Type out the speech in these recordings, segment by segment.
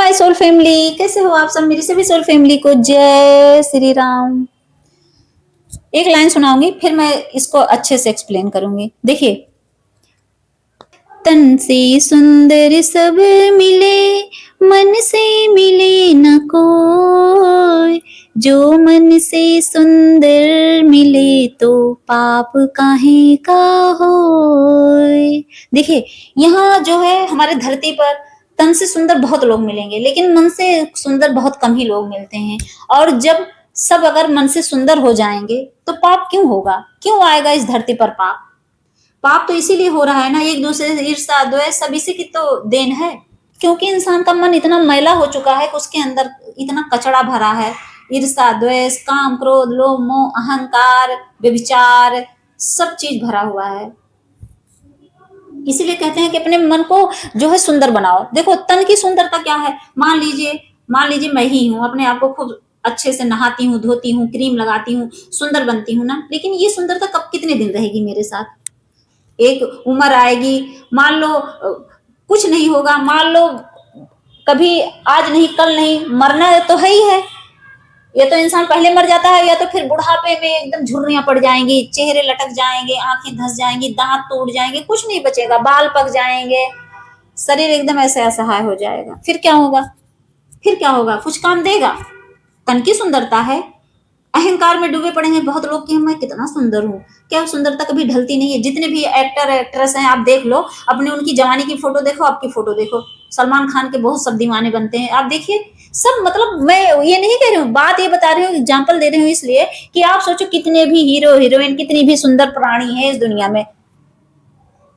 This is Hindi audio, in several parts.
माय सोल फैमिली, कैसे हो आप सब? मेरी सभी सोल फैमिली को जय श्री राम। एक लाइन सुनाऊंगी, फिर मैं इसको अच्छे से एक्सप्लेन करूंगी। देखिए, तन से सुंदर सब मिले, मन से मिले न कोई। जो मन से सुंदर मिले तो पाप काहे का होय। देखिए, यहाँ जो है हमारे धरती पर तन से सुंदर बहुत लोग मिलेंगे, लेकिन मन से सुंदर बहुत कम ही लोग मिलते हैं। और जब सब अगर मन से सुंदर हो जाएंगे तो पाप क्यों होगा? क्यों आएगा इस धरती पर पाप? पाप तो इसीलिए हो रहा है ना, एक दूसरे से ईर्ष्या द्वेष सब इसी की तो देन है। क्योंकि इंसान का मन इतना मैला हो चुका है कि उसके अंदर इतना कचड़ा भरा है। ईर्ष्या द्वेष, काम, क्रोध, लोभ, मोह, अहंकार, व्यभिचार, सब चीज भरा हुआ है। इसीलिए कहते हैं कि अपने मन को जो है सुंदर बनाओ। देखो, तन की सुंदरता क्या है? मान लीजिए मैं ही हूँ, अपने आप को खूब अच्छे से नहाती हूँ, धोती हूँ, क्रीम लगाती हूँ, सुंदर बनती हूँ ना, लेकिन ये सुंदरता कब कितने दिन रहेगी मेरे साथ? एक उम्र आएगी, मान लो कुछ नहीं होगा, मान लो कभी आज नहीं कल नहीं, मरना तो है ही है। या तो इंसान पहले मर जाता है, या तो फिर बुढ़ापे में एकदम झुर्रियां पड़ जाएंगी, चेहरे लटक जाएंगे, आंखें धंस जाएंगी, दांत टूट जाएंगे, कुछ नहीं बचेगा, बाल पक जाएंगे, शरीर एकदम ऐसे असहाय हो जाएगा। फिर क्या होगा? फिर क्या होगा? कुछ काम देगा? तन की सुंदरता है। अहंकार में डूबे पड़े हैं बहुत लोग कि मैं कितना सुंदर हूँ। क्या सुंदरता कभी ढलती नहीं है? जितने भी एक्टर एक्ट्रेस हैं आप देख लो, अपने उनकी जवानी की फोटो देखो, आपकी फोटो देखो, सलमान खान के बहुत सब दीवाने बनते हैं, आप देखिए सब। मतलब मैं ये नहीं कह रही हूँ, बात ये बता रही हूँ, एग्जाम्पल दे रही हूँ इसलिए कि आप सोचो कितने भी हीरो हीरोइन, कितनी भी सुंदर प्राणी है इस दुनिया में,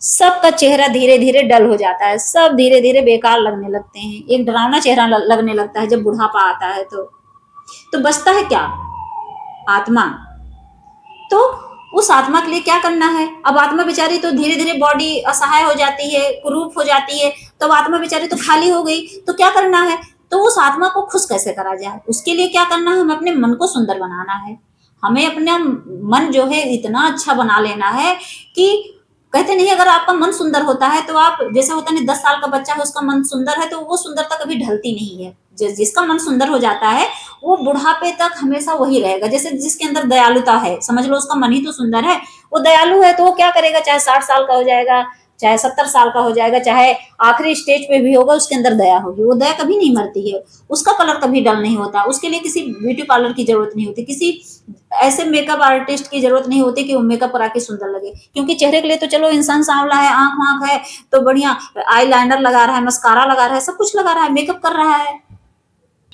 सबका चेहरा धीरे धीरे डल हो जाता है, सब धीरे धीरे बेकार लगने लगते हैं, एक डरावना चेहरा लगने लगता है जब बुढ़ापा आता है। तो बचता है क्या? आत्मा। तो उस आत्मा के लिए क्या करना है? अब आत्मा बेचारी तो धीरे धीरे बॉडी असहाय हो जाती है, कुरूप हो जाती है, तो आत्मा बेचारी तो खाली हो गई। तो क्या करना है? तो उस आत्मा को खुश कैसे करा जाए, उसके लिए क्या करना है? हमें अपने मन को सुंदर बनाना है। हमें अपना मन जो है इतना अच्छा बना लेना है कि कहते नहीं, अगर आपका मन सुंदर होता है तो आप, जैसा होता है 10 साल का बच्चा है, उसका मन सुंदर है तो वो सुंदरता कभी ढलती नहीं है। जिसका मन सुंदर हो जाता है वो बुढ़ापे तक हमेशा वही रहेगा। जैसे जिसके अंदर दयालुता है, समझ लो उसका मन ही तो सुंदर है, वो दयालु है, तो वो क्या करेगा? चाहे 60 साल का हो जाएगा, चाहे 70 साल का हो जाएगा, चाहे आखिरी स्टेज पे भी होगा, उसके अंदर दया होगी। वो दया कभी नहीं मरती है, उसका कलर कभी डल नहीं होता। उसके लिए किसी ब्यूटी पार्लर की जरूरत नहीं होती, किसी ऐसे मेकअप आर्टिस्ट की जरूरत नहीं होती कि वो मेकअप करा के सुंदर लगे। क्योंकि चेहरे के लिए तो चलो इंसान सांवला है, आंख वाँख है तो बढ़िया, आई लाइनर लगा रहा है, मस्कारा लगा रहा है, सब कुछ लगा रहा है, मेकअप कर रहा है,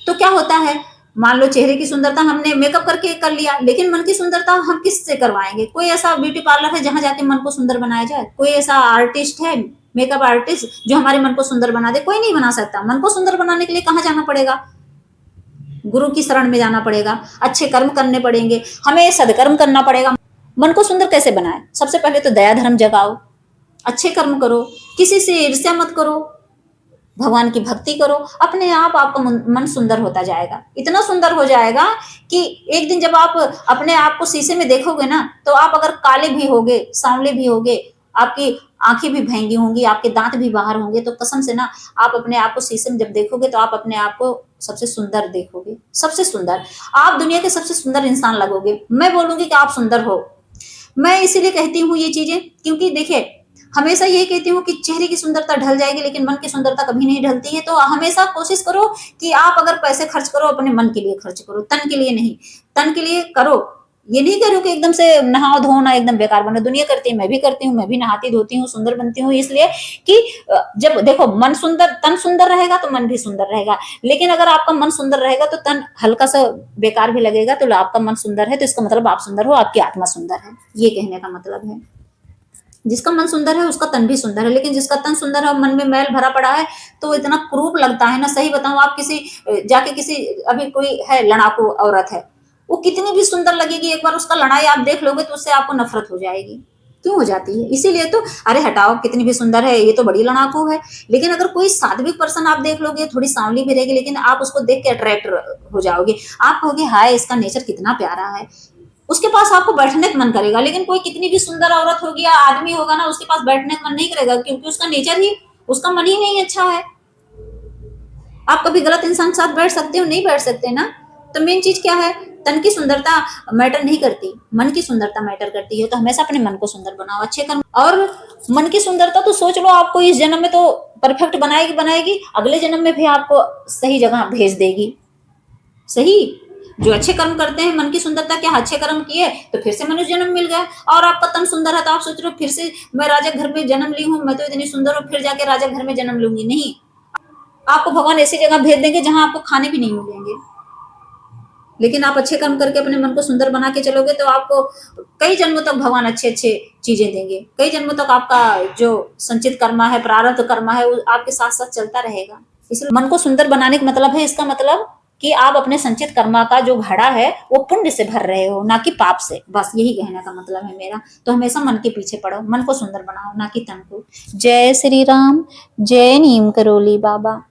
तो क्या होता है? मान लो चेहरे की सुंदरता हमने मेकअप करके कर लिया, लेकिन मन की सुंदरता हम किससे करवाएंगे? कोई ऐसा ब्यूटी पार्लर है जहां जाके मन को सुंदर बनाया जाए? कोई ऐसा आर्टिस्ट है, मेकअप आर्टिस्ट, जो हमारे मन को सुंदर बना दे? कोई नहीं बना सकता। मन को सुंदर बनाने के लिए कहाँ जाना पड़ेगा? गुरु की शरण में जाना पड़ेगा, अच्छे कर्म करने पड़ेंगे, हमें सदकर्म करना पड़ेगा। मन को सुंदर कैसे बनाए? सबसे पहले तो दया धर्म जगाओ, अच्छे कर्म करो, किसी से ईर्ष्या मत करो, भगवान की भक्ति करो, अपने आप आपका मन सुंदर होता जाएगा। इतना सुंदर हो जाएगा कि एक दिन जब आप अपने आप को शीशे में देखोगे ना, तो आप अगर काले भी होगे, सांवले भी होगे, आपकी आंखें भी भैंगी होंगी, आपके दांत भी बाहर होंगे, तो कसम से ना, आप अपने आप को शीशे में जब देखोगे तो आप अपने आप को सबसे सुंदर देखोगे, सबसे सुंदर। आप दुनिया के सबसे सुंदर इंसान लगोगे। मैं बोलूंगी कि आप सुंदर हो। मैं इसीलिए कहती हूँ ये चीजें, क्योंकि देखिए, हमेशा यही कहती हूँ कि चेहरे की सुंदरता ढल जाएगी, लेकिन मन की सुंदरता कभी नहीं ढलती है। तो हमेशा कोशिश करो कि आप अगर पैसे खर्च करो, अपने मन के लिए खर्च करो, तन के लिए नहीं। तन के लिए करो, ये नहीं करो कि एकदम से नहाओ धोना एकदम बेकार बनो। दुनिया करती है, मैं भी करती हूँ, मैं भी नहाती धोती हूँ, सुंदर बनती हूँ, इसलिए कि जब देखो मन सुंदर, तन सुंदर रहेगा तो मन भी सुंदर रहेगा। लेकिन अगर आपका मन सुंदर रहेगा तो तन हल्का सा बेकार भी लगेगा। तो आपका मन सुंदर है तो इसका मतलब आप सुंदर हो, आपकी आत्मा सुंदर है, ये कहने का मतलब है। जिसका मन सुंदर है उसका तन भी सुंदर है, लेकिन जिसका तन सुंदर है और मन में मैल भरा पड़ा है तो इतना क्रूप लगता है ना। सही बताऊं, आप किसी जाके किसी, अभी कोई है लड़ाकू औरत है, वो कितनी भी सुंदर लगेगी, एक बार उसका लड़ाई आप देख लोगे तो उससे आपको नफरत हो जाएगी। क्यों हो जाती है? इसीलिए तो, अरे हटाओ, कितनी भी सुंदर है, ये तो बड़ी लड़ाकू है। लेकिन अगर कोई सात्विक पर्सन आप देख लोगे, थोड़ी सांवली भी रहेगी, लेकिन आप उसको देख के अट्रैक्ट हो जाओगे। आप कहोगे हाय, इसका नेचर कितना प्यारा है, उसके पास आपको बैठने का मन करेगा। लेकिन कोई कितनी भी सुंदर औरत होगी या आदमी होगा ना, उसके पास बैठने का मन नहीं करेगा, क्योंकि उसका नेचर ही, उसका मन ही नहीं अच्छा है। आप कभी गलत इंसान के साथ बैठ सकते हो? नहीं बैठ सकते ना। तो मेन चीज क्या है, तन की सुंदरता मैटर नहीं करती, मन की सुंदरता मैटर करती है। तो हमेशा अपने मन को सुंदर बनाओ, अच्छे कर्म। और मन की सुंदरता तो सोच लो, आपको इस जन्म में तो परफेक्ट बनाएगी बनाएगी, अगले जन्म में भी आपको सही जगह भेज देगी। सही, जो अच्छे कर्म करते हैं, मन की सुंदरता क्या, अच्छे कर्म किए तो फिर से मनुष्य जन्म मिल गया। और आपका तन सुंदर है तो आप सोच रहे हो फिर से मैं राजा घर में जन्म ली हूँ, मैं तो इतनी सुंदर हूँ, फिर जाके राजा घर में जन्म लूंगी। नहीं, आपको भगवान ऐसी जगह भेज देंगे जहां आपको खाने भी नहीं मिलेंगे। लेकिन आप अच्छे कर्म करके अपने मन को सुंदर बना के चलोगे तो आपको कई जन्मों तक भगवान अच्छे अच्छे चीजें देंगे। कई जन्मों तक आपका जो संचित कर्मा है, प्रारब्ध कर्मा है, वो आपके साथ साथ चलता रहेगा। इसलिए मन को सुंदर बनाने का मतलब है, इसका मतलब कि आप अपने संचित कर्मा का जो घड़ा है वो पुण्य से भर रहे हो, ना कि पाप से। बस यही कहने का मतलब है मेरा। तो हमेशा मन के पीछे पड़ो, मन को सुंदर बनाओ, ना कि तन को। जय श्री राम, जय नीम करोली बाबा।